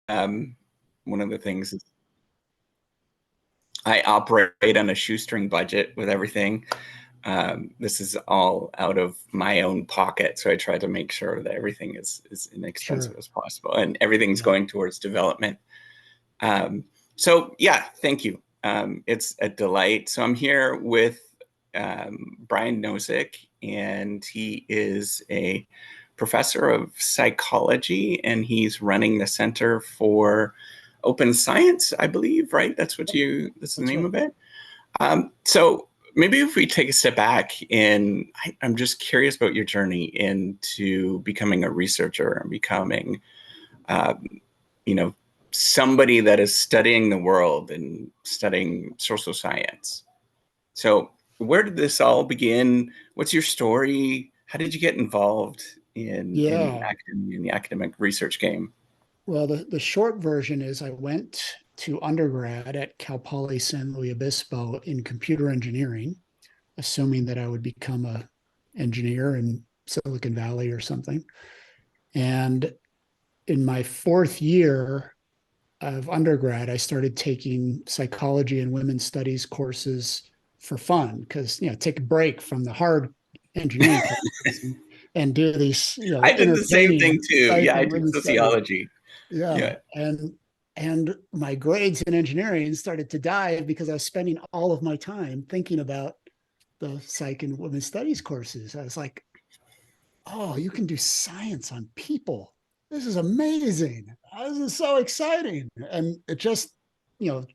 One of the things is I operate on a shoestring budget with everything. This is all out of my own pocket, so I try to make sure that everything is inexpensive as possible, and everything's going towards development. So yeah, thank you. It's a delight. So I'm here with Brian Nosek, and he is a professor of psychology, and he's running the Center for Open Science, I believe, right? That's the name of it. So maybe if we take a step back, and I'm just curious about your journey into becoming a researcher and becoming, somebody that is studying the world and studying social science. So where did this all begin? What's your story? How did you get involved in the academic research game? Well, the short version is I went to undergrad at Cal Poly San Luis Obispo in computer engineering, assuming that I would become an engineer in Silicon Valley or something. And in my fourth year of undergrad, I started taking psychology and women's studies courses for fun because, take a break from the hard engineering classes and do these, I did the same thing too. Yeah, I did sociology. Yeah. And my grades in engineering started to dive because I was spending all of my time thinking about the psych and women's studies courses. I was like, oh, you can do science on people. This is amazing. This is so exciting. And it just,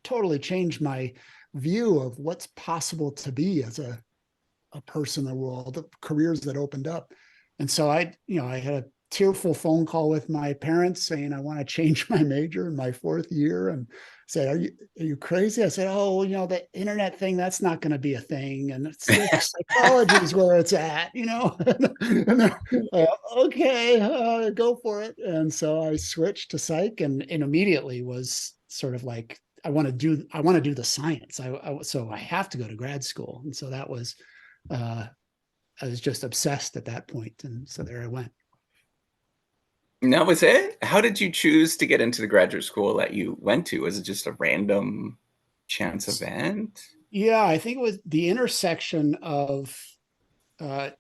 totally changed my view of what's possible to be as a person in the world, the careers that opened up. And so I had a tearful phone call with my parents saying, I want to change my major in my fourth year, and said, are you crazy? I said, oh, the internet thing, that's not going to be a thing. And psychology is where it's at, and okay, go for it. And so I switched to psych and immediately was sort of like, I want to do the science. So I have to go to grad school. And so that was, I was just obsessed at that point. And so there I went. And that was it? How did you choose to get into the graduate school that you went to? Was it just a random chance event? Yeah, I think it was the intersection of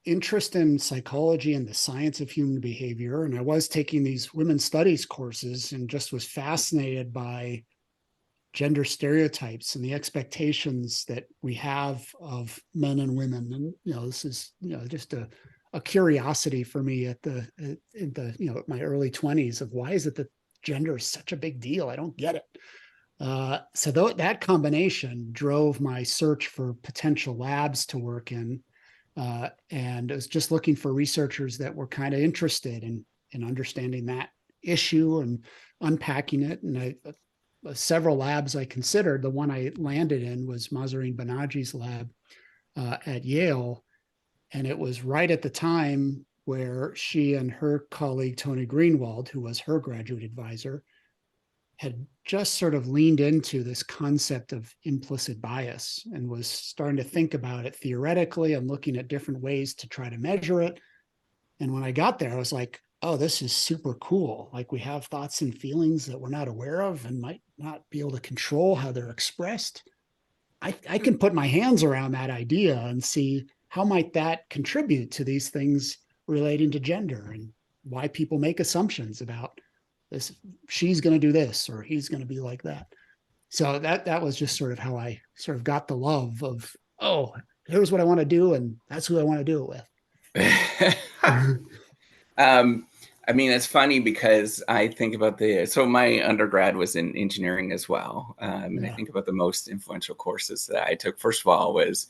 interest in psychology and the science of human behavior. And I was taking these women's studies courses and just was fascinated by gender stereotypes and the expectations that we have of men and women. And, this is, just a curiosity for me at my early 20s of why is it that gender is such a big deal? I don't get it. So that combination drove my search for potential labs to work in. And I was just looking for researchers that were kind of interested in understanding that issue and unpacking it. And several labs I considered, the one I landed in was Mahzarin Banaji's lab at Yale. And it was right at the time where she and her colleague, Tony Greenwald, who was her graduate advisor, had just sort of leaned into this concept of implicit bias and was starting to think about it theoretically and looking at different ways to try to measure it. And when I got there, I was like, oh, this is super cool. Like we have thoughts and feelings that we're not aware of and might not be able to control how they're expressed. I can put my hands around that idea and see how might that contribute to these things relating to gender and why people make assumptions about this. She's going to do this or he's going to be like that. So that was just sort of how I sort of got the love of, oh, here's what I want to do. And that's who I want to do it with. I mean, it's funny because I think about so my undergrad was in engineering as well. And I think about the most influential courses that I took. First of all was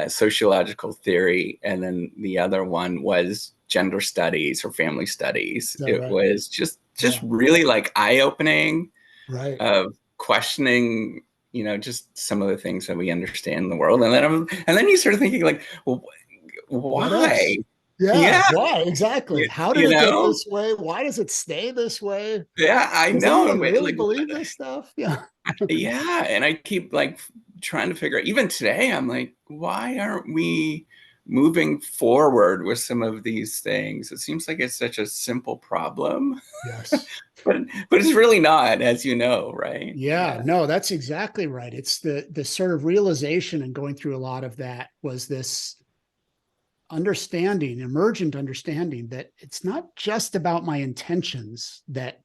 sociological theory. And then the other one was gender studies or family studies. It was just really like eye-opening of questioning, just some of the things that we understand in the world. And then you start thinking like, well, why? Yeah, why exactly? How did it get this way? Why does it stay this way? Yeah, I know. Does anyone really believe this stuff? Yeah. Yeah, and I keep like trying to figure out. Even today, I'm like, why aren't we moving forward with some of these things. It seems like it's such a simple problem. Yes. but it's really not, as you know, right? Yeah, no, that's exactly right. It's the sort of realization, and going through a lot of that was this understanding, emergent understanding, that it's not just about my intentions that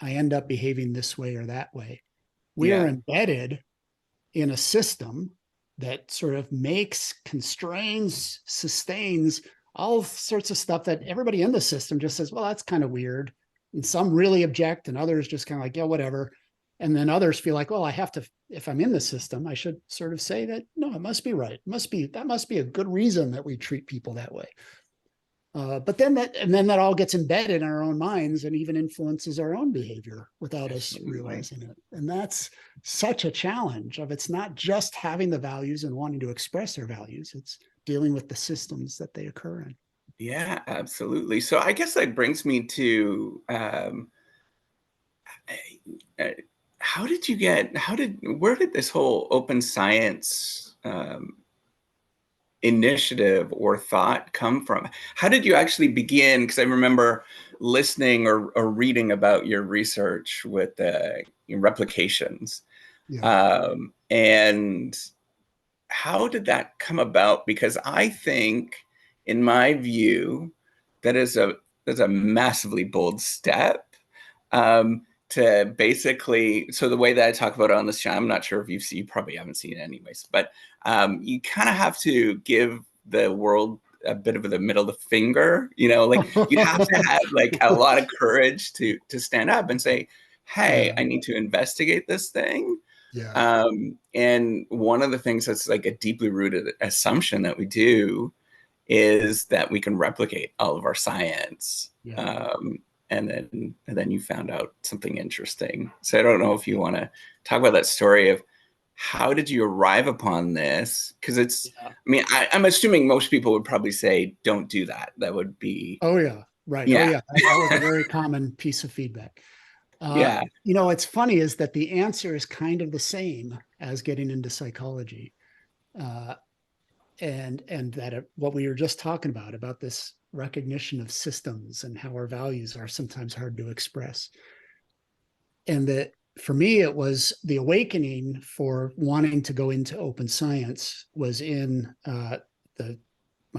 I end up behaving this way or that way. We are Yeah. embedded in a system that sort of makes, constrains, sustains all sorts of stuff that everybody in the system just says, well, that's kind of weird. And some really object, and others just kind of like, yeah, whatever. And then others feel like, well, I have to, if I'm in the system, I should sort of say that, no, it must be right. That must be a good reason that we treat people that way. But then that all gets embedded in our own minds and even influences our own behavior without us realizing it. And that's such a challenge of, it's not just having the values and wanting to express their values. It's dealing with the systems that they occur in. Yeah, absolutely. So I guess that brings me to where did this whole open science initiative or thought come from? How did you actually begin? Because I remember listening or reading about your research with your replications. Yeah. And how did that come about? Because I think, in my view, that's a massively bold step. To basically, so the way that I talk about it on this channel, I'm not sure if you probably haven't seen it anyways, but you kind of have to give the world a bit of the middle of the finger, like you have to have like a lot of courage to stand up and say, hey, I need to investigate this thing. Yeah. And one of the things that's like a deeply rooted assumption that we do is that we can replicate all of our science. Yeah. And then you found out something interesting. So I don't know if you want to talk about that story of how did you arrive upon this? Because I mean, I'm assuming most people would probably say, don't do that. That would be. Oh, yeah. Right. Yeah. Oh, yeah. That was a very common piece of feedback. Yeah. What's funny is that the answer is kind of the same as getting into psychology. And that what we were just talking about this recognition of systems and how our values are sometimes hard to express. And that for me, it was the awakening for wanting to go into open science was in my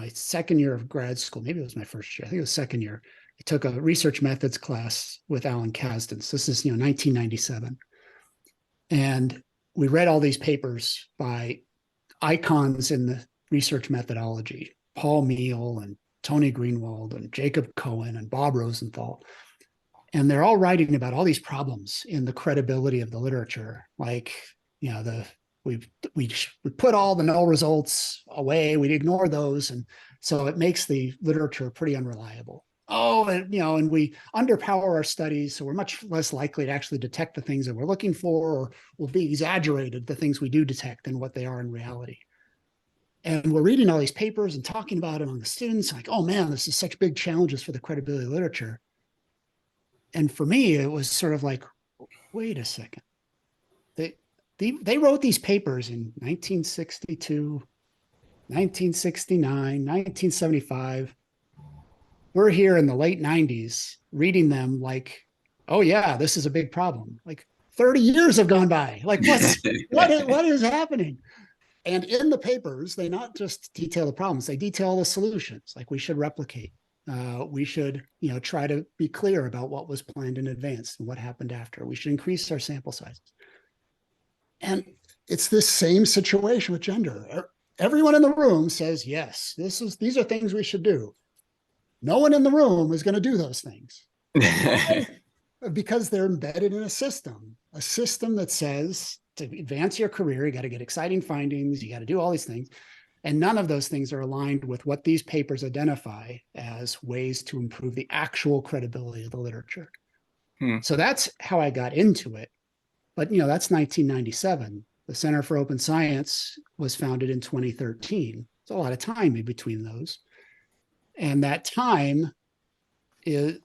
second year of grad school. Maybe it was my first year. I think it was second year. I took a research methods class with Alan Kasdan. So this is 1997. And we read all these papers by icons in the research methodology, Paul Meehl and Tony Greenwald and Jacob Cohen and Bob Rosenthal. And they're all writing about all these problems in the credibility of the literature. Like, we put all the null results away, we'd ignore those. And so it makes the literature pretty unreliable. Oh, and we underpower our studies, so we're much less likely to actually detect the things that we're looking for, or will be exaggerated, the things we do detect, than what they are in reality. And we're reading all these papers and talking about it among the students, like, oh man, this is such big challenges for the credibility of literature. And for me, it was sort of like, wait a second. They wrote these papers in 1962, 1969, 1975. We're here in the late 90s reading them like, oh yeah, this is a big problem. Like 30 years have gone by. Like what is happening? And in the papers, they not just detail the problems, they detail the solutions. Like we should replicate. We should, try to be clear about what was planned in advance and what happened after. We should increase our sample sizes. And it's this same situation with gender. Everyone in the room says, yes, these are things we should do. No one in the room is going to do those things. Because they're embedded in a system that says to advance your career, you got to get exciting findings, you got to do all these things. And none of those things are aligned with what these papers identify as ways to improve the actual credibility of the literature. So that's how I got into it. But, that's 1997. The Center for Open Science was founded in 2013. There's a lot of time in between those. And that time is,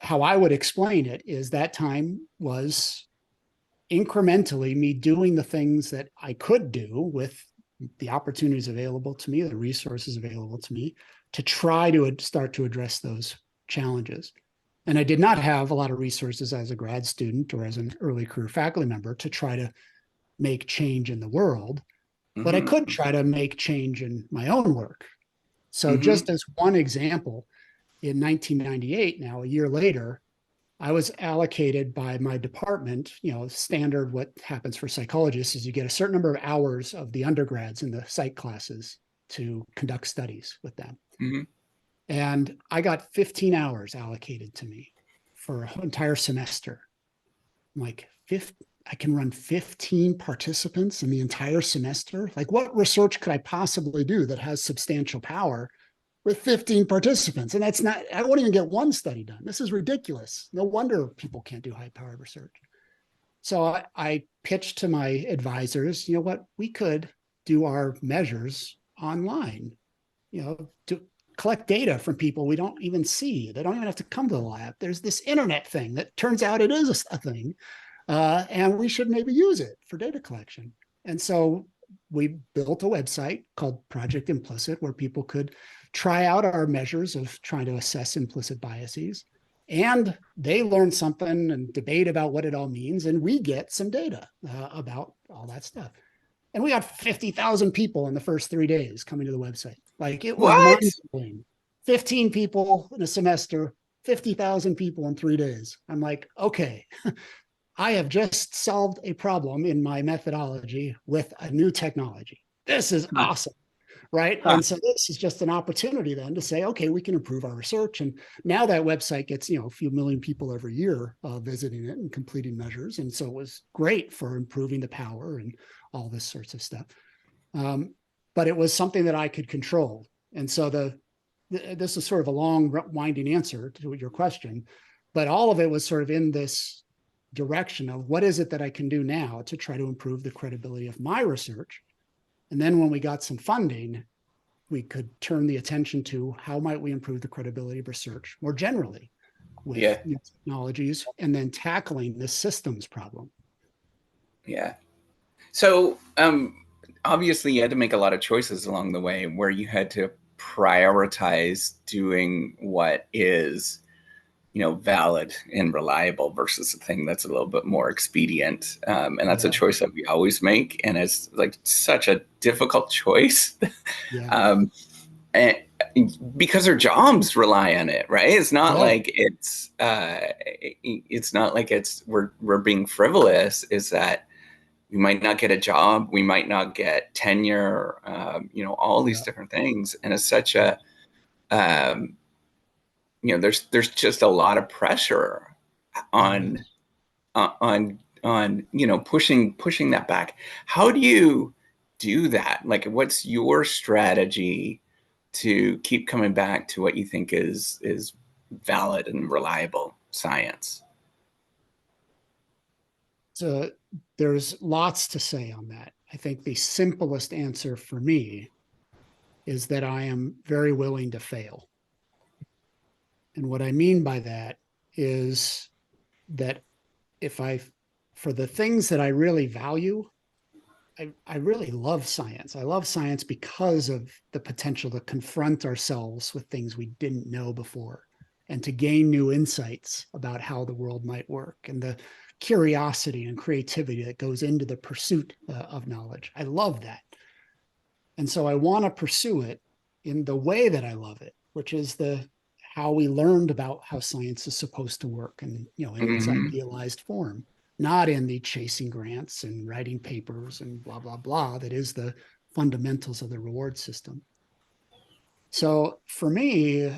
how I would explain it is that time was incrementally me doing the things that I could do with the opportunities available to me, the resources available to me to try to start to address those challenges. And I did not have a lot of resources as a grad student or as an early career faculty member to try to make change in the world, but I could try to make change in my own work. So just as one example, in 1998, now a year later, I was allocated by my department, standard what happens for psychologists is you get a certain number of hours of the undergrads in the psych classes to conduct studies with them. And I got 15 hours allocated to me for an entire semester. I'm like, I can run 15 participants in the entire semester? Like, what research could I possibly do that has substantial power with 15 participants? And that's not, I won't even get one study done. This is ridiculous. No wonder people can't do high-powered research. So I pitched to my advisors, what, we could do our measures online, to collect data from people we don't even see. They don't even have to come to the lab. There's this internet thing that turns out it is a thing. And we should maybe use it for data collection. And so we built a website called Project Implicit where people could try out our measures of trying to assess implicit biases. And they learn something and debate about what it all means. And we get some data about all that stuff. And we got 50,000 people in the first 3 days coming to the website. Like, it was mind-blowing. 15 people in a semester, 50,000 people in 3 days. I'm like, okay, I have just solved a problem in my methodology with a new technology. This is awesome, right? And so this is just an opportunity then to say, okay, we can improve our research. And now that website gets, a few million people every year visiting it and completing measures. And so it was great for improving the power and all this sorts of stuff. But it was something that I could control. And so this is sort of a long, winding answer to your question, but all of it was sort of in this direction of what is it that I can do now to try to improve the credibility of my research. And then when we got some funding, we could turn the attention to how might we improve the credibility of research more generally with new technologies, and then tackling this systems problem. Yeah. So obviously you had to make a lot of choices along the way where you had to prioritize doing what is valid and reliable versus a thing that's a little bit more expedient. And that's a choice that we always make. And it's like such a difficult choice. And because our jobs rely on it, right? It's not like it's not like we're being frivolous. Is that we might not get a job, we might not get tenure, all these different things. And it's such a there's just a lot of pressure on pushing that back. How do you do that? Like, what's your strategy to keep coming back to what you think is valid and reliable science? So there's lots to say on that. I think the simplest answer for me is that I am very willing to fail. And what I mean by that is that for the things that I really value, I really love science. I love science because of the potential to confront ourselves with things we didn't know before and to gain new insights about how the world might work, and the curiosity and creativity that goes into the pursuit of knowledge. I love that. And so I want to pursue it in the way that I love it, which is how we learned about how science is supposed to work, and in its idealized form, not in the chasing grants and writing papers and blah, blah, blah, that is the fundamentals of the reward system. So for me,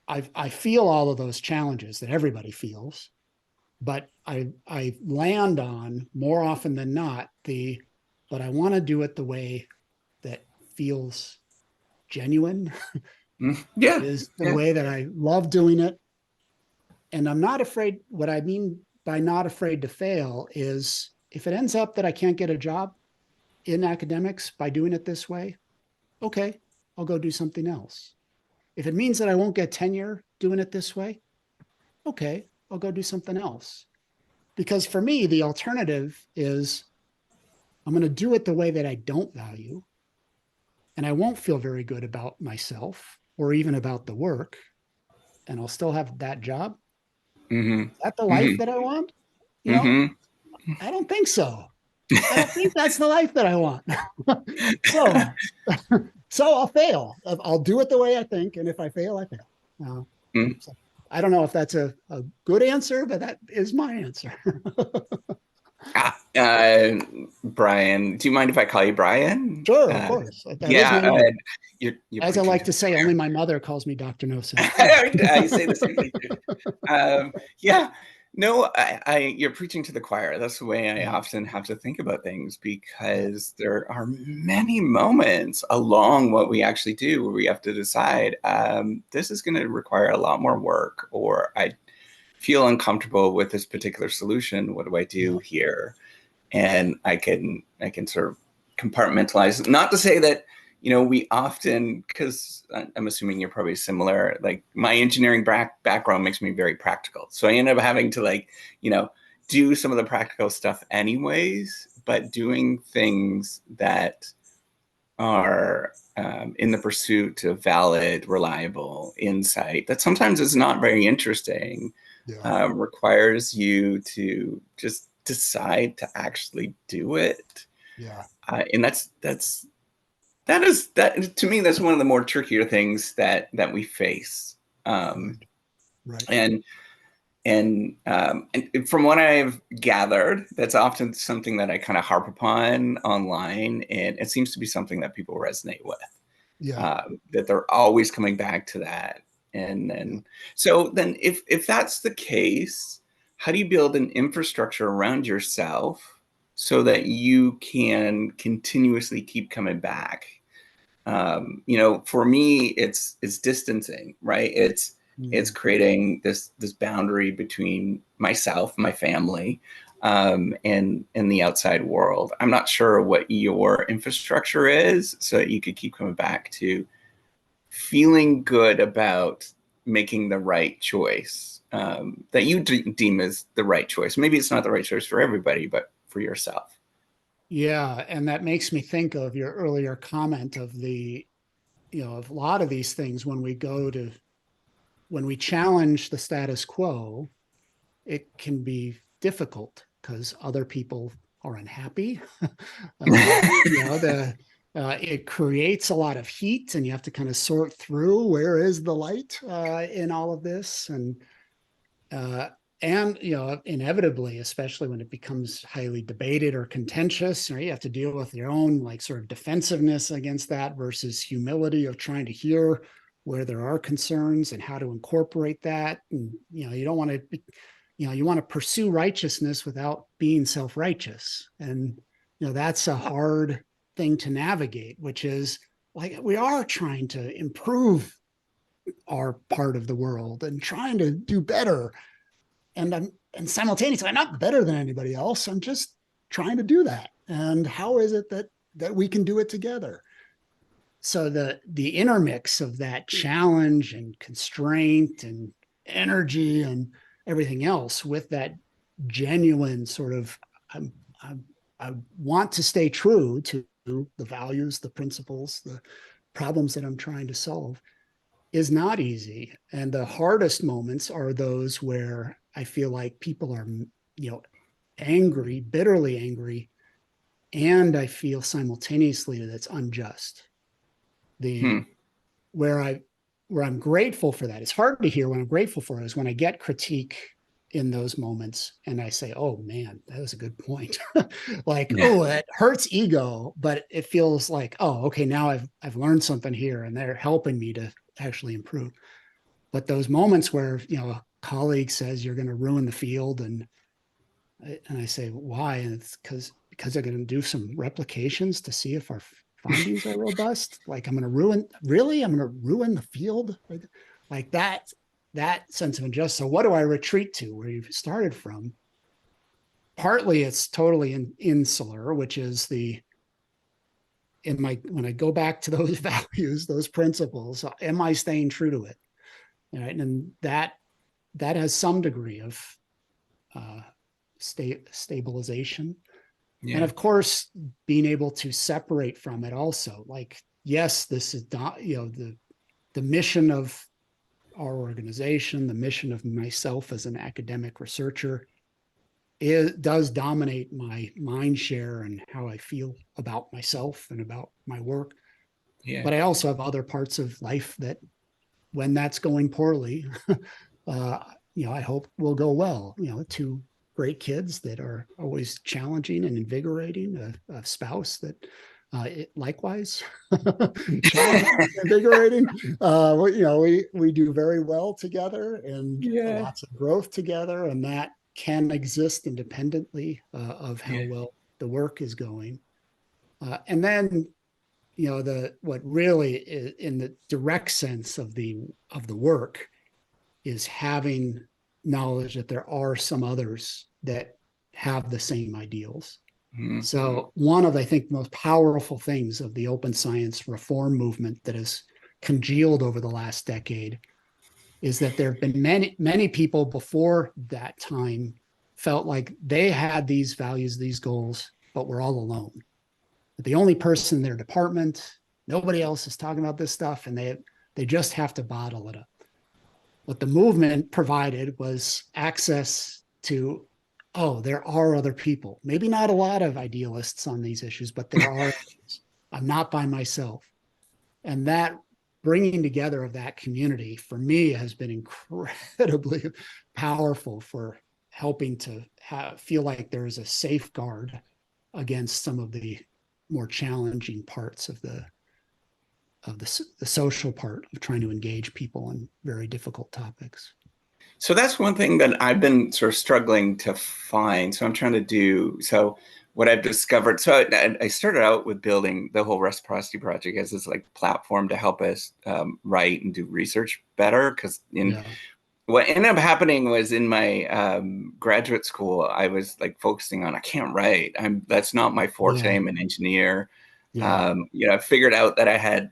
I feel all of those challenges that everybody feels, but I land on, more often than not, but I want to do it the way that feels genuine. Is the way that I love doing it. And I'm not afraid. What I mean by not afraid to fail is if it ends up that I can't get a job in academics by doing it this way, okay, I'll go do something else. If it means that I won't get tenure doing it this way, okay, I'll go do something else. Because for me, the alternative is I'm going to do it the way that I don't value, and I won't feel very good about myself or even about the work, and I'll still have that job. Mm-hmm. Is that the life Mm-hmm. that I want? You know, Mm-hmm. I don't think so. I don't think that's the life that I want. so, so I'll fail. I'll do it the way I think, and if I fail, I fail. So I don't know if that's a good answer, but that is my answer. Brian, do you mind if I call you Brian? Sure, of course. That is my Yeah, name. you're As I preaching like to to the say, choir. only my mother calls me Dr. Nosek. I say the same thing too. Yeah, no, you're preaching to the choir. That's the way I Yeah. often have to think about things, because there are many moments along what we actually do where we have to decide, this is going to require a lot more work, or I feel uncomfortable with this particular solution. What do I do here? And I can sort of compartmentalize. Not to say that, we often, because I'm assuming you're probably similar, like my engineering background makes me very practical. So I end up having to do some of the practical stuff anyways, but doing things that are in the pursuit of valid, reliable insight that sometimes is not very interesting, Yeah. requires you to just decide to actually do it. Yeah. And that to me, that's one of the more trickier things that we face. Right. Right. And and from what I've gathered, that's often something that I kind of harp upon online, and it seems to be something that people resonate with. Yeah. That they're always coming back to that. And then, Yeah. so then if that's the case, how do you build an infrastructure around yourself so that you can continuously keep coming back? For me, it's distancing, right? It's creating this boundary between myself, my family, and the outside world. I'm not sure what your infrastructure is, so that you could keep coming back to feeling good about making the right choice, that you deem as the right choice. Maybe it's not the right choice for everybody, but for yourself. Yeah. And that makes me think of your earlier comment of of a lot of these things when we challenge the status quo, it can be difficult because other people are unhappy. It creates a lot of heat, and you have to kind of sort through where is the light in all of this, uh, and inevitably, especially when it becomes highly debated or contentious, you have to deal with your own like sort of defensiveness against that versus humility of trying to hear where there are concerns and how to incorporate that. And you don't want to you want to pursue righteousness without being self-righteous, and that's a hard thing to navigate, which is like we are trying to improve our part of the world and trying to do better, and simultaneously I'm not better than anybody else, I'm just trying to do that, and how is it that we can do it together? So the intermix of that challenge and constraint and energy and everything else with that genuine sort of I'm, I want to stay true to the values, the principles, the problems that I'm trying to solve is not easy. And the hardest moments are those where I feel like people are, angry, bitterly angry, and I feel simultaneously that it's unjust. The Hmm. where I where I'm grateful for that. It's hard to hear when I'm grateful for it is when I get critique in those moments and I say, oh man, that was a good point. Like, Yeah. oh, that hurts ego, but it feels like, oh, okay, now I've learned something here and they're helping me to actually improve. But those moments where, a colleague says you're going to ruin the field, and I say, why? And it's because they're going to do some replications to see if our findings are robust. Like I'm going to ruin the field like that sense of injustice. So what do I retreat to where you've started from? Partly it's totally insular, which is when I go back to those values, those principles, am I staying true to it? Right. And that has some degree of stabilization. And Yeah. of course, being able to separate from it also, like, yes, this is, the mission of our organization, the mission of myself as an academic researcher, it does dominate my mind share and how I feel about myself and about my work. Yeah. But I also have other parts of life that, when that's going poorly, I hope will go well. Two great kids that are always challenging and invigorating, a spouse that likewise challenging and invigorating. We do very well together, and Yeah. lots of growth together, and that can exist independently of how Yeah. well the work is going. And then, what really is, in the direct sense of the work, is having knowledge that there are some others that have the same ideals. Mm-hmm. So one of, I think, the most powerful things of the open science reform movement that has congealed over the last decade is that there have been many people before that time felt like they had these values, these goals, but were all alone. The only person in their department, nobody else is talking about this stuff, and they just have to bottle it up. What the movement provided was access to, oh, there are other people. Maybe not a lot of idealists on these issues, but there are others. I'm not by myself. And that bringing together of that community, for me, has been incredibly powerful for helping to feel like there is a safeguard against some of the more challenging parts of the social part of trying to engage people on very difficult topics. So that's one thing that I've been sort of struggling to find. So I'm trying to do so. What I've discovered, so I started out with building the whole reciprocity project as this like platform to help us write and do research better. Because what ended up happening was, in my graduate school, I was like focusing on, I can't write. That's not my forte. I'm an engineer. I figured out that I had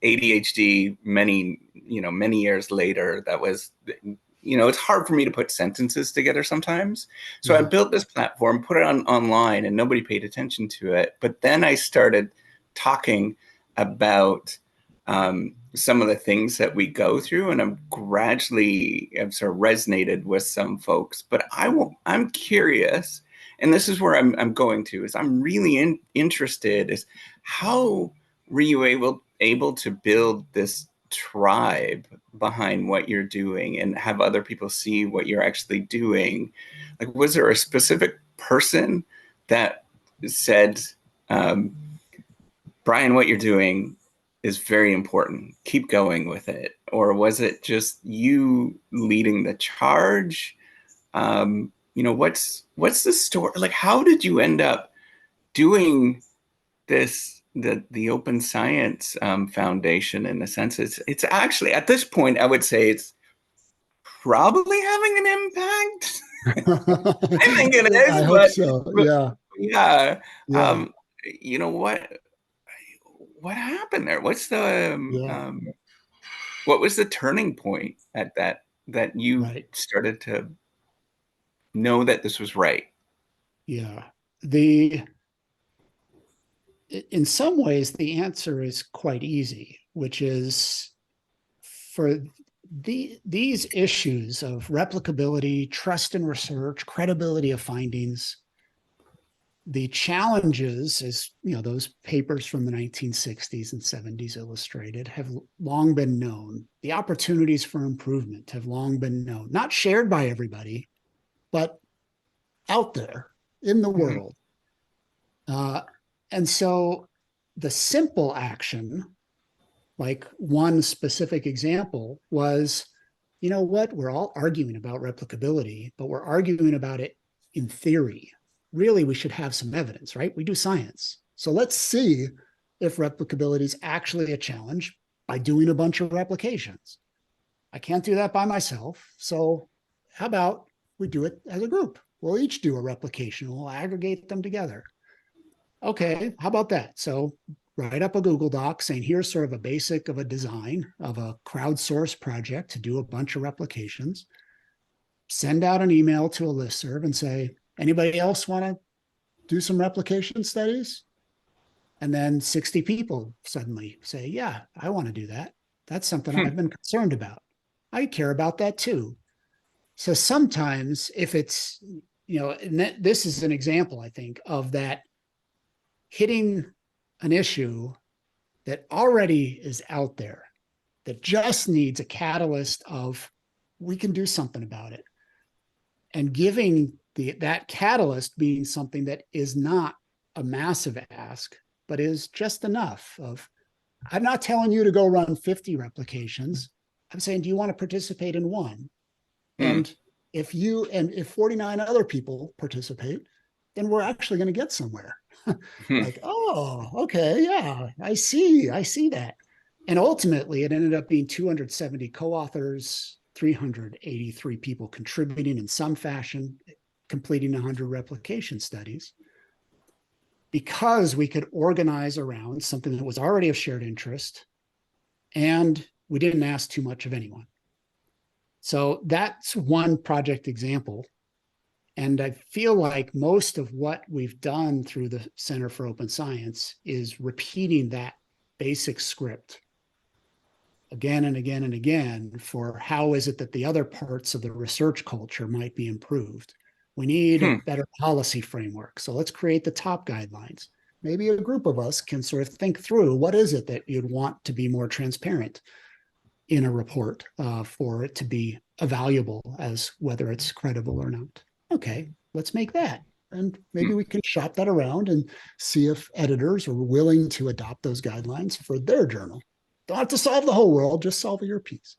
ADHD many years later. That was, it's hard for me to put sentences together sometimes. So I built this platform, put it online, and nobody paid attention to it. But then I started talking about some of the things that we go through, and I've sort of resonated with some folks. But I'm curious, and this is where I'm going to, is I'm really interested, is how were you able to build this tribe behind what you're doing and have other people see what you're actually doing? Like, was there a specific person that said, Brian, what you're doing is very important, keep going with it? Or was it just you leading the charge? What's the story? Like, how did you end up doing this, the Open Science Foundation? In a sense, it's actually, at this point, I would say it's probably having an impact. I think it is. I hope so. Yeah. Yeah. What happened there? What was the turning point at that you started to know that this was right? Yeah. In some ways, the answer is quite easy, which is, for these issues of replicability, trust in research, credibility of findings, the challenges, as those papers from the 1960s and 70s illustrated, have long been known. The opportunities for improvement have long been known, not shared by everybody, but out there in the world. And so the simple action, like one specific example, was, you know what, we're all arguing about replicability, but we're arguing about it in theory. Really, we should have some evidence, right? We do science. So let's see if replicability is actually a challenge by doing a bunch of replications. I can't do that by myself. So how about we do it as a group? We'll each do a replication. We'll aggregate them together. Okay, how about that? So write up a Google Doc saying, here's sort of a basic of a design of a crowdsourced project to do a bunch of replications. Send out an email to a listserv and say, anybody else want to do some replication studies. And then 60 people suddenly say, yeah, I want to do that. That's something I've been concerned about. I care about that too. So sometimes if it's, and this is an example, I think, of that hitting an issue that already is out there, that just needs a catalyst of, we can do something about it. And giving that catalyst being something that is not a massive ask, but is just enough of, I'm not telling you to go run 50 replications. I'm saying, do you want to participate in one? And if 49 other people participate, then we're actually going to get somewhere. Like, oh, okay, yeah, I see that. And ultimately, it ended up being 270 co-authors, 383 people contributing in some fashion, completing 100 replication studies, because we could organize around something that was already of shared interest, and we didn't ask too much of anyone. So that's one project example. And I feel like most of what we've done through the Center for Open Science is repeating that basic script again and again and again for how is it that the other parts of the research culture might be improved. We need a better policy framework. So let's create the top guidelines. Maybe a group of us can sort of think through what is it that you'd want to be more transparent in a report for it to be valuable as whether it's credible or not. Okay, let's make that. And maybe we can shop that around and see if editors are willing to adopt those guidelines for their journal. Don't have to solve the whole world, just solve your piece.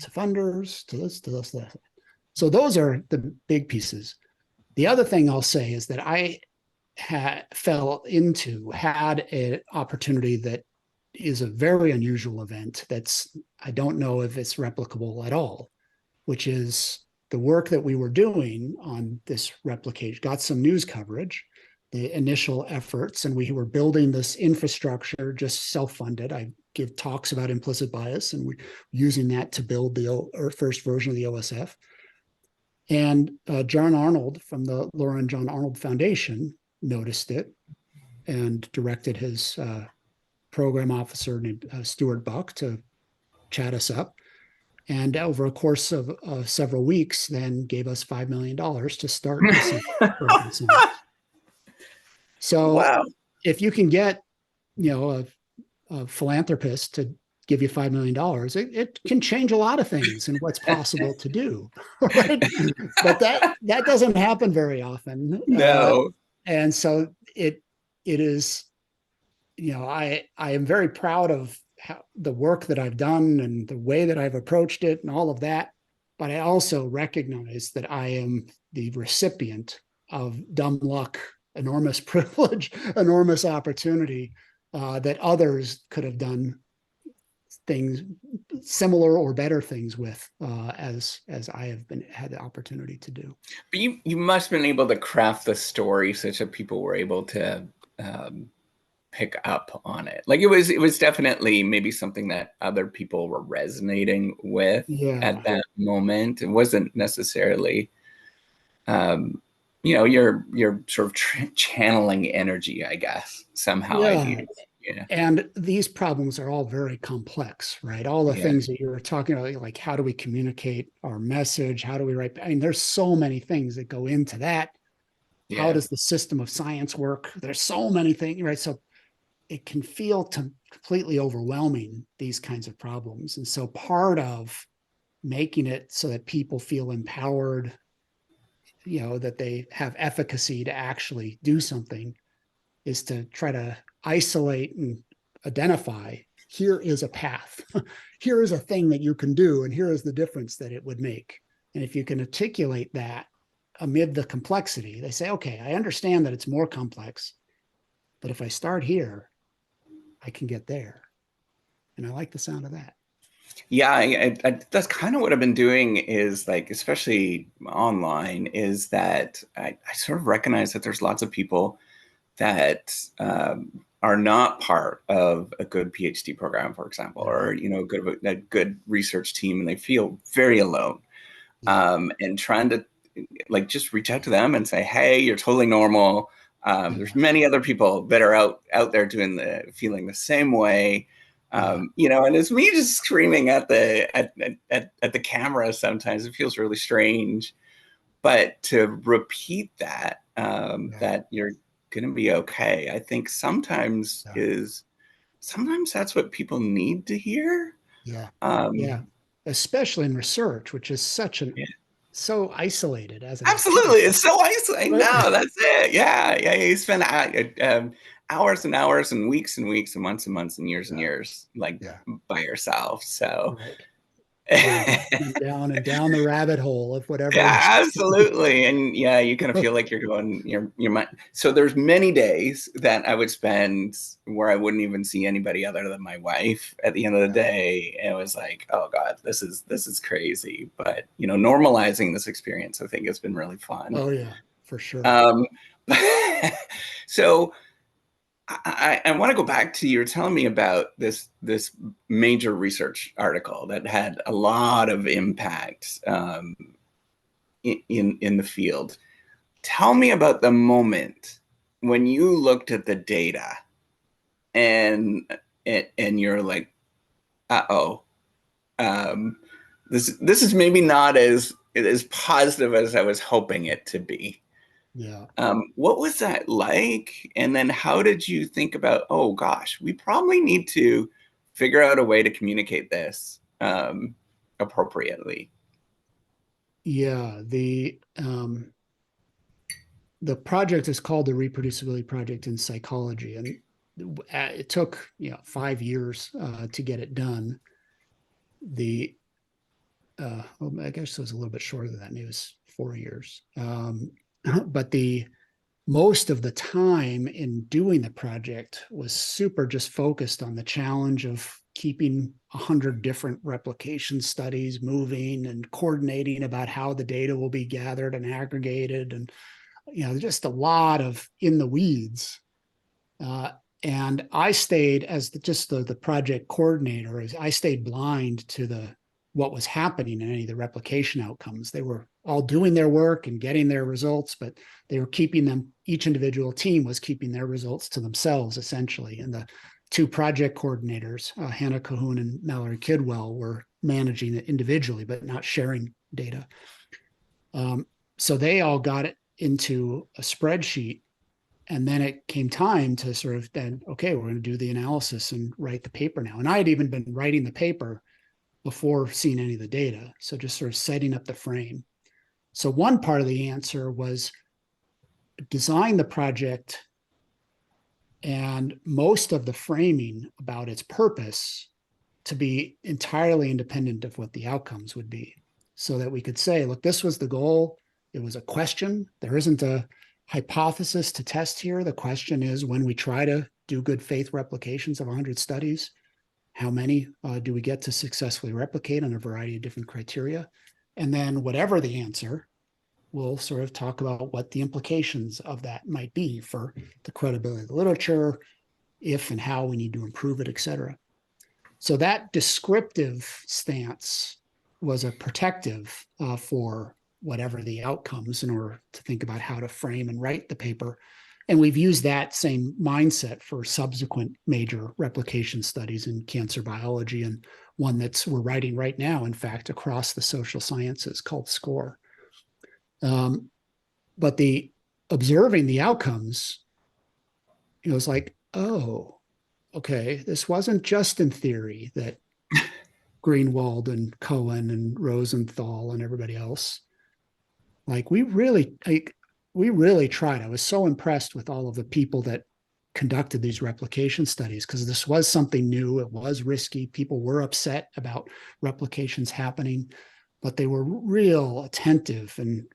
To funders, to this, that. So those are the big pieces. The other thing I'll say is that I had an opportunity that is a very unusual event that's, I don't know if it's replicable at all, which is the work that we were doing on this replication got some news coverage, the initial efforts, and we were building this infrastructure, just self-funded. I give talks about implicit bias, and we're using that to build the first version of the OSF. And John Arnold from the Laura and John Arnold Foundation noticed it and directed his program officer named Stuart Buck to chat us up. And over a course of several weeks, then gave us $5 million to start this. So wow. If you can get, a philanthropist to give you $5 million, it can change a lot of things and what's possible to do, right? But that doesn't happen very often. No. And so it is, I am very proud of the work that I've done and the way that I've approached it and all of that. But I also recognize that I am the recipient of dumb luck, enormous privilege, enormous opportunity that others could have done things similar or better things with as I have had the opportunity to do. But you must have been able to craft the story such that people were able to pick up on it. Like it was definitely maybe something that other people were resonating with at that moment. It wasn't necessarily, you're sort of channeling energy, I guess, somehow. Yeah. And these problems are all very complex, right? All the things that you were talking about, like how do we communicate our message? How do we write? I mean, there's so many things that go into that. Yeah. How does the system of science work? There's so many things, right? So it can feel completely overwhelming, these kinds of problems. And so part of making it so that people feel empowered, that they have efficacy to actually do something, is to try to isolate and identify, here is a path. Here is a thing that you can do, and here is the difference that it would make. And if you can articulate that amid the complexity, they say, okay, I understand that it's more complex, but if I start here, I can get there. And I like the sound of that. Yeah, that's kind of what I've been doing, is like, especially online, is that I sort of recognize that there's lots of people that are not part of a good PhD program, for example, or, a good research team, and they feel very alone. And trying to like just reach out to them and say, hey, you're totally normal. There's many other people that are out there feeling the same way. You know, and it's me just screaming at the camera. Sometimes it feels really strange, but to repeat that, that you're going to be okay, I think sometimes that's what people need to hear. Yeah. Especially in research, which is so isolated as an Absolutely. activity. It's so isolating. Right. No, that's it. Yeah. Yeah. You spend hours and hours and weeks and months and years, like by yourself. So, Down and down the rabbit hole of whatever. yeah, absolutely. And yeah, you kind of feel like you're going your mind. So there's many days that I would spend where I wouldn't even see anybody other than my wife at the end of the day. And it was like, oh God, this is crazy. But you know, normalizing this experience, I think, has been really fun. Oh yeah, for sure. So I want to go back to, you were telling me about this major research article that had a lot of impact in the field. Tell me about the moment when you looked at the data and you're like, uh-oh, this is maybe not as positive as I was hoping it to be. Yeah. What was that like? And then how did you think about, oh gosh, we probably need to figure out a way to communicate this appropriately? Yeah. The project is called the Reproducibility Project in Psychology, and it took 5 years to get it done. Well, I guess it was a little bit shorter than that. Maybe it was 4 years. But the most of the time in doing the project was super just focused on the challenge of keeping 100 different replication studies moving and coordinating about how the data will be gathered and aggregated, and just a lot of in the weeds. And I stayed as the project coordinator. I stayed blind to what was happening in any of the replication outcomes. They were all doing their work and getting their results, but they were keeping them, each individual team was keeping their results to themselves, essentially. And the two project coordinators, Hannah Cahoon and Mallory Kidwell, were managing it individually, but not sharing data. So they all got it into a spreadsheet. And then it came time to sort of then, okay, we're going to do the analysis and write the paper now. And I had even been writing the paper before seeing any of the data. So just sort of setting up the frame. So one part of the answer was design the project and most of the framing about its purpose to be entirely independent of what the outcomes would be, so that we could say, look, this was the goal. It was a question. There isn't a hypothesis to test here. The question is, when we try to do good faith replications of 100 studies, how many do we get to successfully replicate on a variety of different criteria? And then whatever the answer, we'll sort of talk about what the implications of that might be for the credibility of the literature, if and how we need to improve it, et cetera. So that descriptive stance was a protective for whatever the outcomes, in order to think about how to frame and write the paper. And we've used that same mindset for subsequent major replication studies in cancer biology, and one we're writing right now, in fact, across the social sciences, called SCORE. But the observing the outcomes, it was like, oh, okay, this wasn't just in theory that Greenwald and Cohen and Rosenthal and everybody else. Like we really tried. I was so impressed with all of the people that conducted these replication studies, because this was something new. It was risky. People were upset about replications happening, but they were real attentive and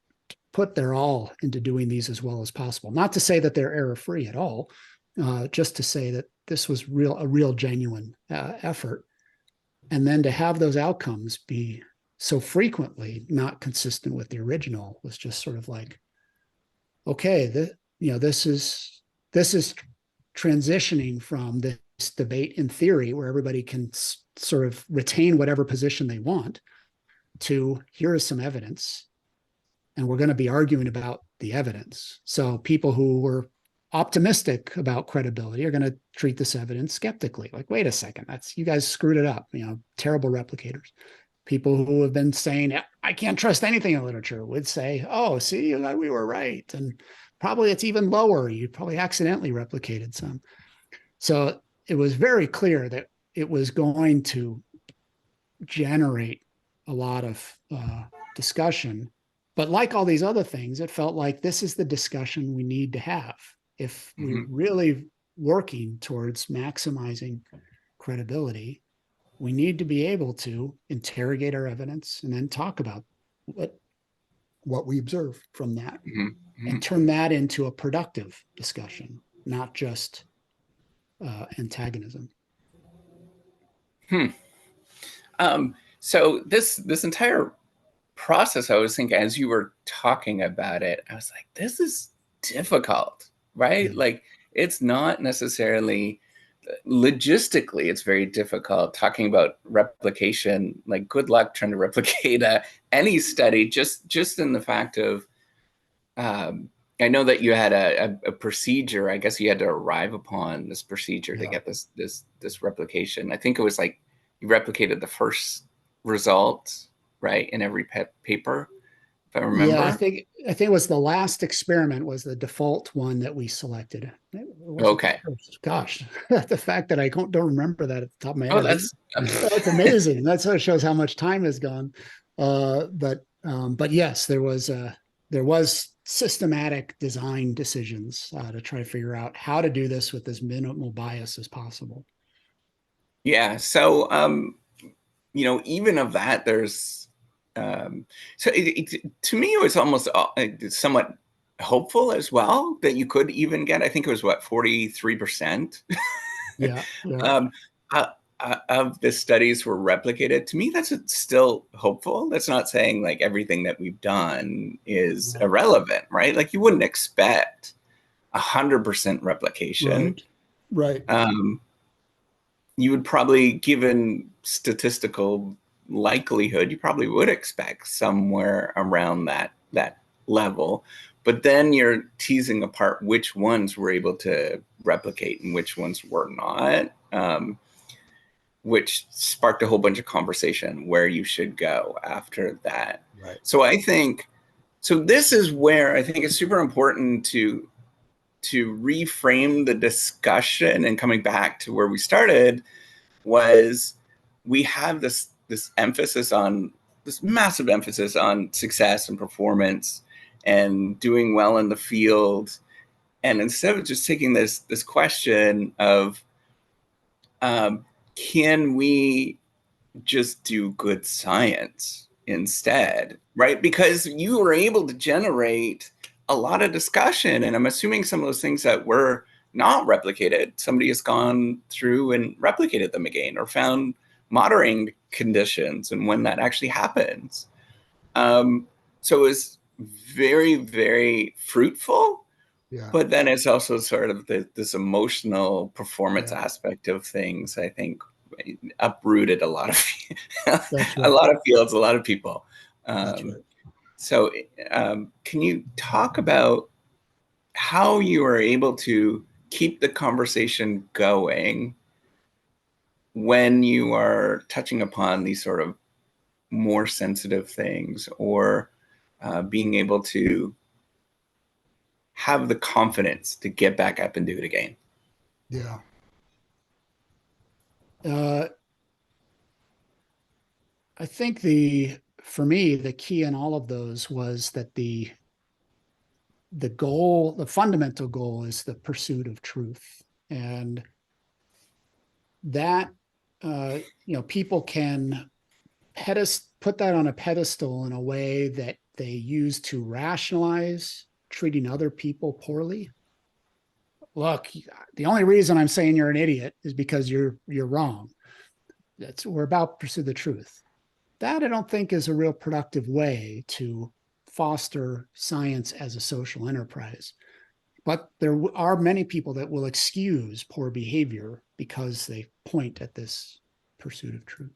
put their all into doing these as well as possible. Not to say that they're error-free at all, just to say that this was a real genuine effort. And then to have those outcomes be so frequently not consistent with the original was just sort of like, okay, this is transitioning from this debate in theory where everybody can sort of retain whatever position they want, to here is some evidence. and we're going to be arguing about the evidence. So people who were optimistic about credibility are going to treat this evidence skeptically. Like, wait a second, you guys screwed it up. Terrible replicators. People who have been saying, I can't trust anything in literature, would say, oh, see, we were right. And probably it's even lower. You probably accidentally replicated some. So it was very clear that it was going to generate a lot of discussion. But like all these other things, it felt like this is the discussion we need to have if we're really working towards maximizing credibility. We need to be able to interrogate our evidence and then talk about what we observe from that and turn that into a productive discussion, not just antagonism. So this entire process, I was thinking as you were talking about it, I was like, this is difficult, right? Yeah. Like, it's not necessarily logistically, it's very difficult talking about replication. Like, good luck trying to replicate any study, just in the fact of, I know that you had a procedure. I guess you had to arrive upon this procedure to get this replication. I think it was like you replicated the first result, right, in every paper, if I remember. Yeah, I think it was the last experiment was the default one that we selected. Okay. Gosh, the fact that I don't remember that at the top of my head. Oh, that's amazing. That sort of shows how much time has gone. But yes, there was systematic design decisions to try to figure out how to do this with as minimal bias as possible. Yeah. So, even of that, there's so to me, it was almost somewhat hopeful as well that you could even get, I think it was 43%. Yeah. Of the studies were replicated. To me, that's still hopeful. That's not saying like everything that we've done is irrelevant, right? Like, you wouldn't expect 100% replication. Right. You would probably, given statistical likelihood, you probably would expect somewhere around that level. But then you're teasing apart which ones were able to replicate and which ones were not, which sparked a whole bunch of conversation where you should go after that. Right. So this is where I think it's super important to reframe the discussion, and coming back to where we started was we have this emphasis on this massive emphasis on success and performance and doing well in the field. And instead of just taking this question of, can we just do good science instead, right? Because you were able to generate a lot of discussion, and I'm assuming some of those things that were not replicated, somebody has gone through and replicated them again or found moderating conditions and when that actually happens. So it was very, very fruitful. Yeah. But then it's also sort of this emotional performance aspect of things, I think, uprooted a lot of a lot of fields, a lot of people. So can you talk about how you are able to keep the conversation going when you are touching upon these sort of more sensitive things, or being able to have the confidence to get back up and do it again? Yeah. I think for me, the key in all of those was that the fundamental goal is the pursuit of truth. And that, people can put that on a pedestal in a way that they use to rationalize treating other people poorly. Look, the only reason I'm saying you're an idiot is because you're wrong. We're about to pursue the truth. That I don't think is a real productive way to foster science as a social enterprise. But there are many people that will excuse poor behavior because they point at this pursuit of truth.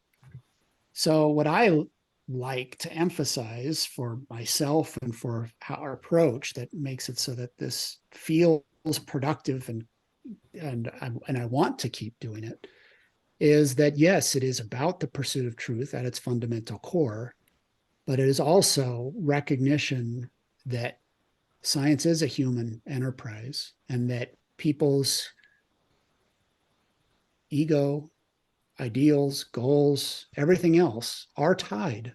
So what I like to emphasize for myself and for our approach that makes it so that this feels productive and I want to keep doing it, is that yes, it is about the pursuit of truth at its fundamental core, but it is also recognition that science is a human enterprise and that people's ego, ideals, goals, everything else are tied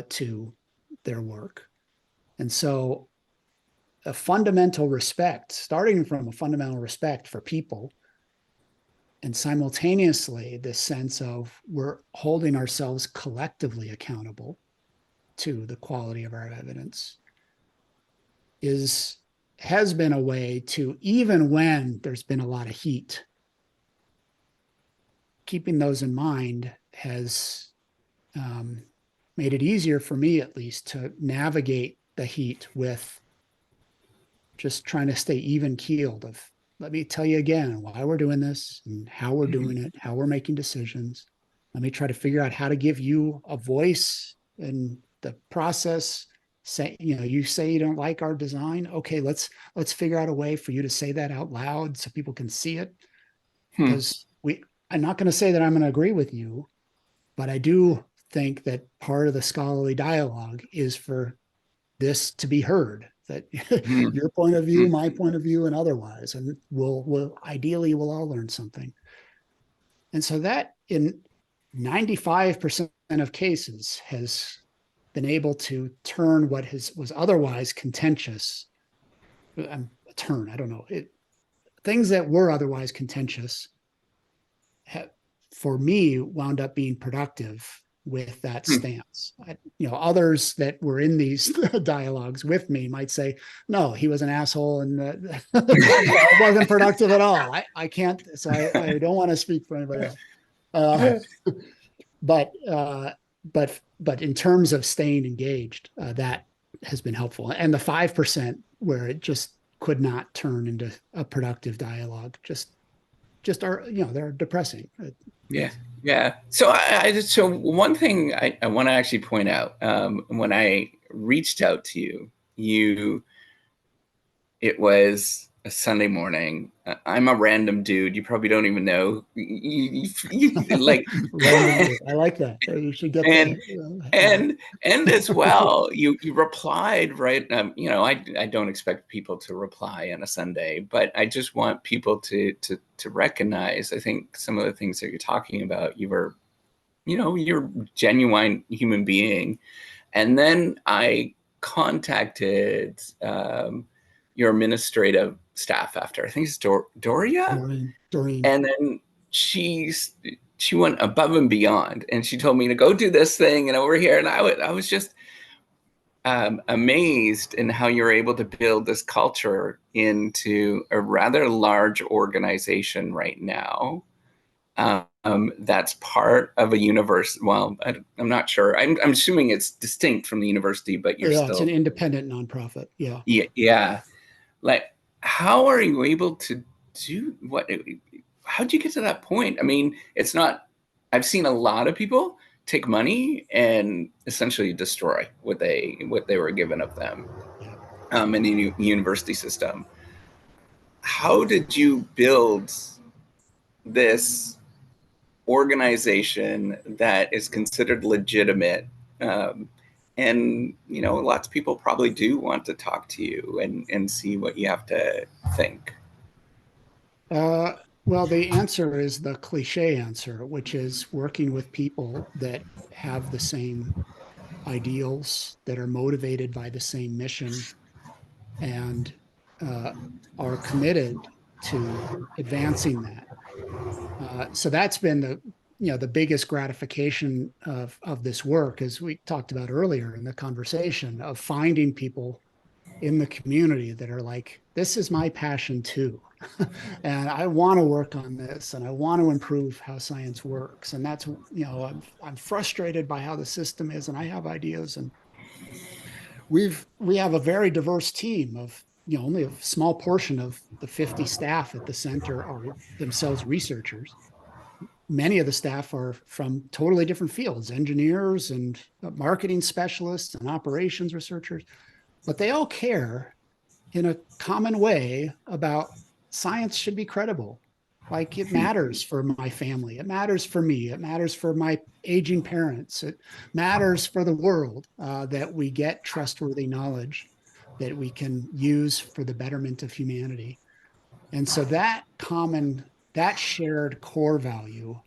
to their work. And so a fundamental respect, starting from a fundamental respect for people, and simultaneously this sense of we're holding ourselves collectively accountable to the quality of our evidence, has been a way to, even when there's been a lot of heat, keeping those in mind has made it easier for me, at least, to navigate the heat with just trying to stay even keeled of, let me tell you again why we're doing this and how we're doing it, how we're making decisions. Let me try to figure out how to give you a voice in the process. Say, you say you don't like our design. Okay, let's figure out a way for you to say that out loud so people can see it. Because I'm not going to say that I'm going to agree with you, but I do think that part of the scholarly dialogue is for this to be heard, that your point of view, my point of view, and otherwise, and we'll ideally we'll all learn something. And so that in 95% of cases has been able to turn what was otherwise contentious, I don't know, things that were otherwise contentious for me wound up being productive with that stance. Others that were in these dialogues with me might say, no, he was an asshole and it wasn't productive at all. I can't, so I don't want to speak for anybody else. But in terms of staying engaged, that has been helpful. And the 5% where it just could not turn into a productive dialogue, just are, they're depressing. Yeah. So one thing I want to actually point out, when I reached out to you, it was a Sunday morning. I'm a random dude. You probably don't even know. Like random dude. I like that. You should get that. And as well, you replied, right? I don't expect people to reply on a Sunday, but I just want people to recognize. I think some of the things that you're talking about, you're a genuine human being, and then I contacted your administrative staff after. I think it's Doria. Doreen. And then she went above and beyond, and she told me to go do this thing and over here. And I was just amazed in how you're able to build this culture into a rather large organization right now. That's part of a university. Well, I'm not sure. I'm assuming it's distinct from the university, but you're still. It's an independent nonprofit. Yeah. Yeah. Like, how are you able to do what? How'd you get to that point? I mean, it's not. I've seen a lot of people take money and essentially destroy what they were given of them in the university system. How did you build this organization that is considered legitimate? And lots of people probably do want to talk to you and see what you have to think. Well, the answer is the cliche answer, which is working with people that have the same ideals, that are motivated by the same mission, and are committed to advancing that. So that's been the biggest gratification of this work, as we talked about earlier in the conversation, of finding people in the community that are like, this is my passion too. And I want to work on this, and I want to improve how science works. And that's, I'm frustrated by how the system is, and I have ideas. And we have a very diverse team of, only a small portion of the 50 staff at the center are themselves researchers. many of the staff are from totally different fields, engineers and marketing specialists and operations researchers, but they all care in a common way about science should be credible. Like it matters for my family. It matters for me. It matters for my aging parents. It matters for the world that we get trustworthy knowledge that we can use for the betterment of humanity. And so that shared core value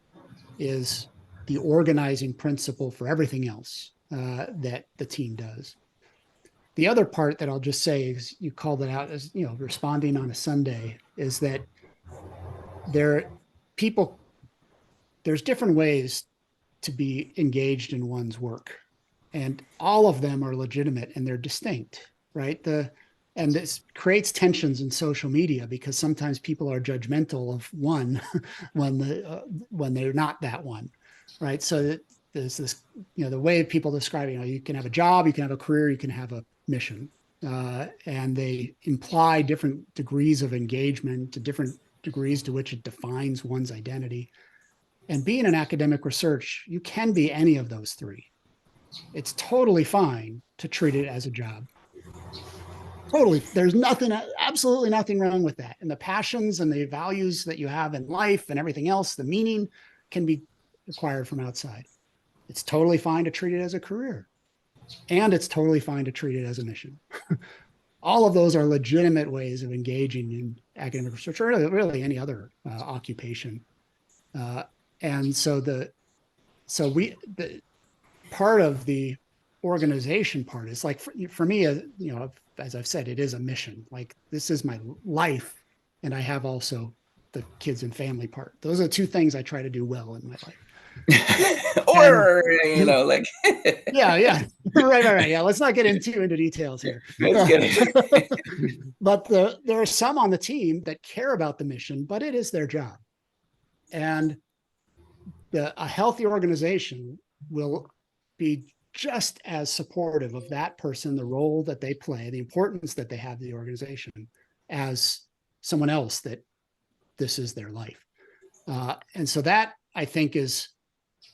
is the organizing principle for everything else that the team does. The other part that I'll just say is you called it out as, responding on a Sunday, is that there people there's different ways to be engaged in one's work, and all of them are legitimate and they're distinct, right? And this creates tensions in social media because sometimes people are judgmental of one when they're not that one, right? So there's this, the way people describe it, you can have a job, you can have a career, you can have a mission, and they imply different degrees of engagement, to different degrees to which it defines one's identity. And being in academic research, you can be any of those three. It's totally fine to treat it as a job. Totally. There's absolutely nothing wrong with that. And the passions and the values that you have in life and everything else, the meaning can be acquired from outside. It's totally fine to treat it as a career. And it's totally fine to treat it as a mission. All of those are legitimate ways of engaging in academic research, or really any other occupation. And so the part of the organization part is like, for me, as I've said, it is a mission. Like, this is my life, and I have also the kids and family part. Those are the two things I try to do well in my life. Or like yeah right yeah, let's not get into details here. But there are some on the team that care about the mission, but it is their job. And a healthy organization will be just as supportive of that person, the role that they play, the importance that they have to the organization, as someone else that this is their life. And so that, I think, is,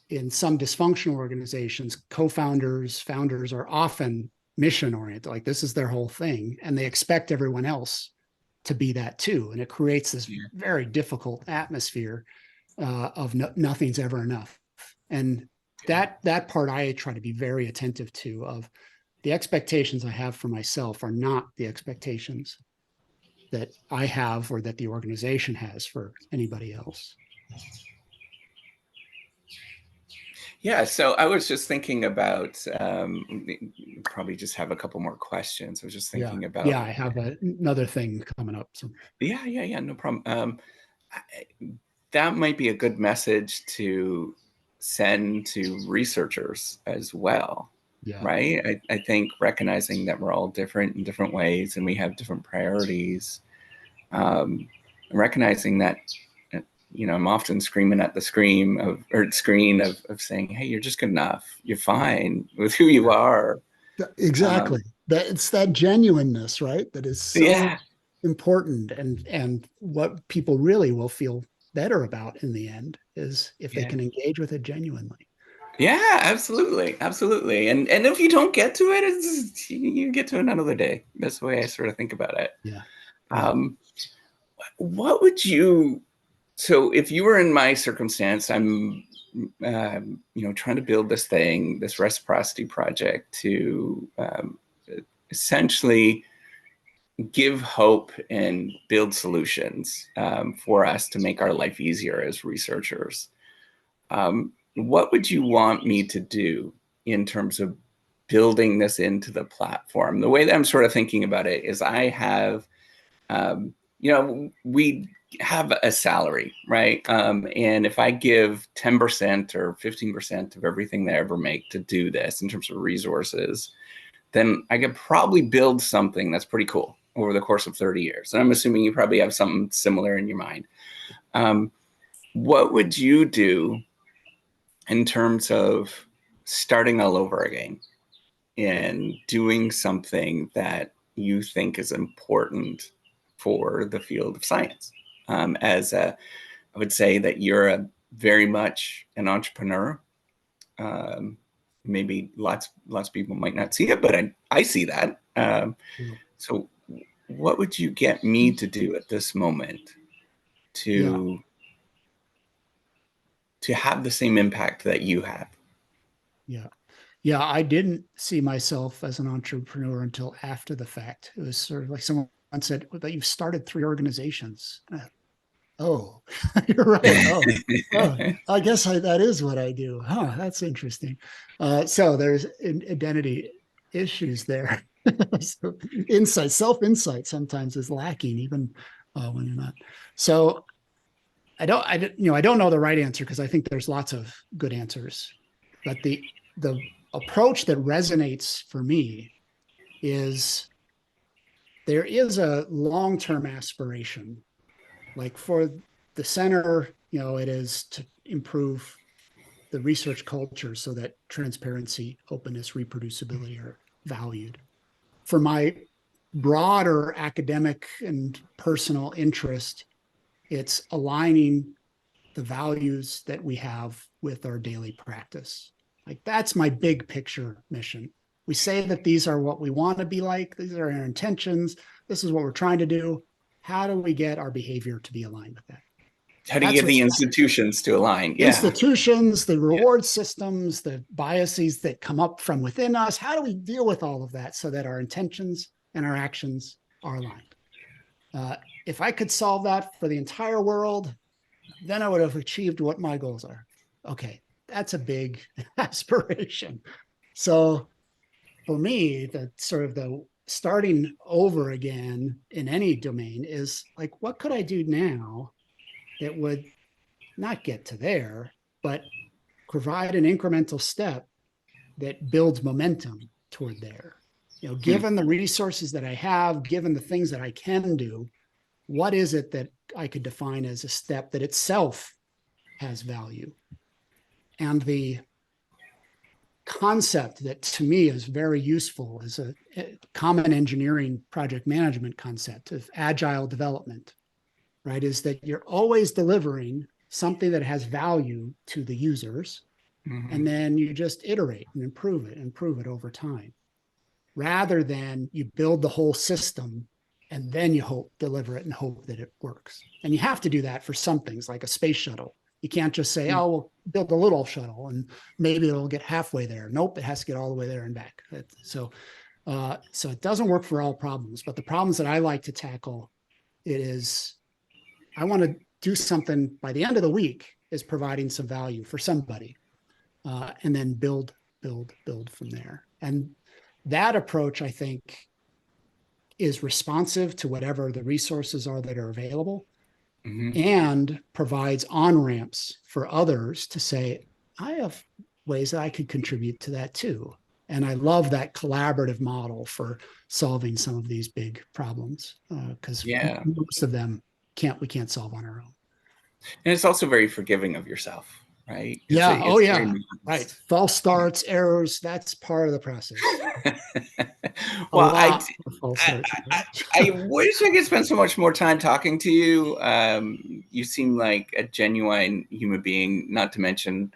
in some dysfunctional organizations, founders are often mission oriented, like this is their whole thing, and they expect everyone else to be that too. And it creates this very difficult atmosphere of nothing's ever enough. And that part I try to be very attentive to, of the expectations I have for myself are not the expectations that I have or that the organization has for anybody else. Yeah, so I was just thinking about, probably just have a couple more questions. I was just thinking about. Yeah, I have another thing coming up. So. Yeah, no problem. That might be a good message to send to researchers as well, right? I think recognizing that we're all different in different ways and we have different priorities, recognizing that, I'm often screaming at the screen of saying, hey, you're just good enough. You're fine with who you are. Exactly. It's that genuineness, right? That is so important. And what people really will feel better about in the end is if they can engage with it genuinely. Yeah, absolutely. And if you don't get to it, you get to it another day. That's the way I sort of think about it. Yeah. What would you? So if you were in my circumstance, I'm, trying to build this reciprocity project to essentially give hope and build solutions for us to make our life easier as researchers. What would you want me to do in terms of building this into the platform? The way that I'm sort of thinking about it is I have, we have a salary, right? And if I give 10% or 15% of everything that I ever make to do this in terms of resources, then I could probably build something that's pretty cool over the course of 30 years. And I'm assuming you probably have something similar in your mind. What would you do in terms of starting all over again and doing something that you think is important for the field of science? I would say that you're a very much an entrepreneur. Maybe lots of people might not see it, but I see that. So what would you get me to do at this moment to have the same impact that you have? Yeah, I didn't see myself as an entrepreneur until after the fact. It was sort of like someone said, "But you've started 3 organizations." Oh, you're right. Oh, I guess that is what I do. Huh, that's interesting. So there's identity issues there. So self-insight sometimes is lacking, even when you're not. So I don't know the right answer, because I think there's lots of good answers, but the approach that resonates for me is there is a long-term aspiration. Like for the center, it is to improve the research culture so that transparency, openness, reproducibility are valued. For my broader academic and personal interest, it's aligning the values that we have with our daily practice. Like, that's my big picture mission. We say that these are what we want to be like. These are our intentions. This is what we're trying to do. How do we get our behavior to be aligned with that? How do you get the institutions to align? Yeah. Institutions, the reward systems, the biases that come up from within us. How do we deal with all of that so that our intentions and our actions are aligned? If I could solve that for the entire world, then I would have achieved what my goals are. Okay, that's a big aspiration. So for me, the sort of the starting over again in any domain is like, what could I do now that would not get to there, but provide an incremental step that builds momentum toward there? Given the resources that I have, given the things that I can do, what is it that I could define as a step that itself has value? And the concept that to me is very useful is a common engineering project management concept of agile development, right? Is that you're always delivering something that has value to the users, and then you just iterate and improve it over time, rather than you build the whole system and then you deliver it and hope that it works. And you have to do that for some things, like a space shuttle. You can't just say, oh, we'll build a little shuttle and maybe it'll get halfway there. Nope, it has to get all the way there and back. So it doesn't work for all problems, but the problems that I like to tackle, I want to do something by the end of the week is providing some value for somebody, and then build from there. And that approach, I think, is responsive to whatever the resources are that are available, and provides on-ramps for others to say, I have ways that I could contribute to that too. And I love that collaborative model for solving some of these big problems, because most of them we can't solve on our own. And it's also very forgiving of yourself, right? Right. False starts, errors, that's part of the process. Well, I wish I could spend so much more time talking to you. You seem like a genuine human being, not to mention,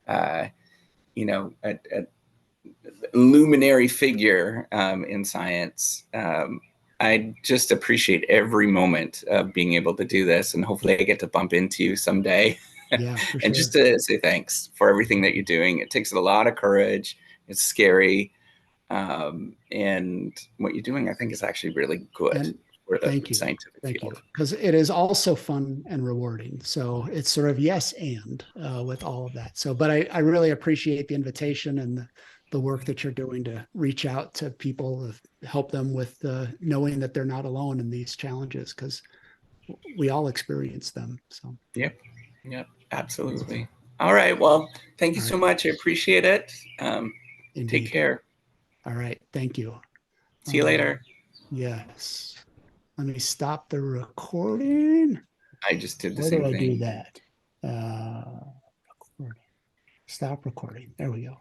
a luminary figure in science. I just appreciate every moment of being able to do this, and hopefully I get to bump into you someday. Yeah, for sure. And just to say thanks for everything that you're doing. It takes a lot of courage. It's scary. And what you're doing, I think, is actually really good for the scientific field. Because it is also fun and rewarding. So it's sort of yes and with all of that. So, but I really appreciate the invitation and the work that you're doing to reach out to people, help them with knowing that they're not alone in these challenges, because we all experience them. So Yep, absolutely. All right. Well, thank you so much. I appreciate it. Take care. All right. Thank you. See you later. Yes. Let me stop the recording. I just did the same thing. How do I do that? Stop recording. There we go.